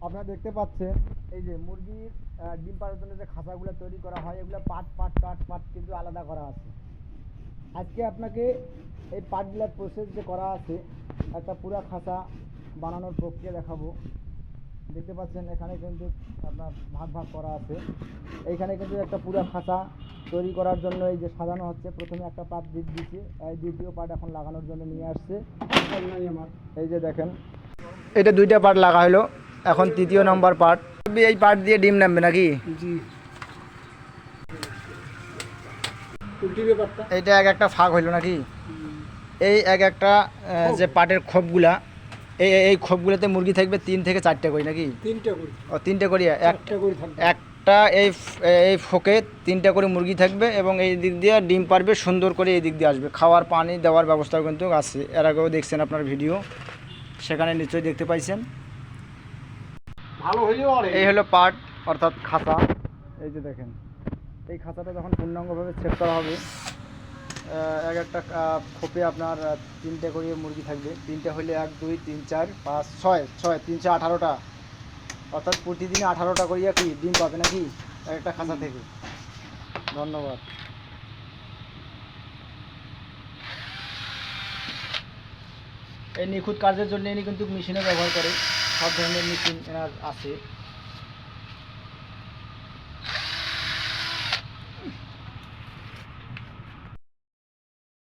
আপনারা দেখতে পাচ্ছেন এই যে মুরগির ডিম পাড়ার জন্য যে খাঁচাগুলো তৈরি করা হয় এগুলো পাট পাট পাট পাট কিন্তু আলাদা করা আছে। আজকে আপনাকে এই পাটগুলোর প্রসেস যে করা আছে একটা পুরা খাঁচা বানানোর প্রক্রিয়া দেখাবো। দেখতে পাচ্ছেন এখানে কিন্তু আপনার ভাগ ভাগ করা আছে। এইখানে কিন্তু একটা পুরা খাঁচা তৈরি করার জন্য এই যে সাজানো হচ্ছে। প্রথমে একটা পাট দিচ্ছে, দ্বিতীয় পাট এখন লাগানোর জন্য নিয়ে আসছে। এই যে দেখেন এটা দুইটা পাট লাগা হলো, এখন তৃতীয় নম্বর পাট। এই পাট দিয়ে ডিম নামবে নাকি? জি। এইটা এক একটা ফাঁক হইলো নাকি? এই এক একটা যে পাটের খোপগুলা, এই খোপগুলোতে মুরগি থাকবে 3 থেকে 4টা করে নাকি? 3টা করে। ও 3টে করে, একটা করে থাকবে। একটা এই ফোকে 3টা করে মুরগি থাকবে এবং এই দিক দিয়ে ডিম পারবে, সুন্দর করে এই দিক দিয়ে আসবে। খাওয়ার পানি দেওয়ার ব্যবস্থাও কিন্তু আছে, এর আগেও দেখছেন আপনার ভিডিও, সেখানে নিশ্চয়ই দেখতে পাইছেন। ভালো হইলেও আর এই হলো পাট অর্থাৎ খাঁচা। এই যে দেখেন এই খাঁচাটা যখন পূর্ণাঙ্গভাবে সেট করা হবে, এক একটা খোপে আপনার 3টে করে মুরগি থাকবে। 3টে হলে 1 2 3 4 5 6 6 3 4 18টা, অর্থাৎ প্রতিদিনে 18টা করিয়া কি ডিম পাবে নাকি এক একটা খাঁচা থেকে। ধন্যবাদ। এই নিখুঁত কাজের জন্য ইনি কিন্তু মেশিনও ব্যবহার করে, সব ধরনের মেশিন এনার আছে।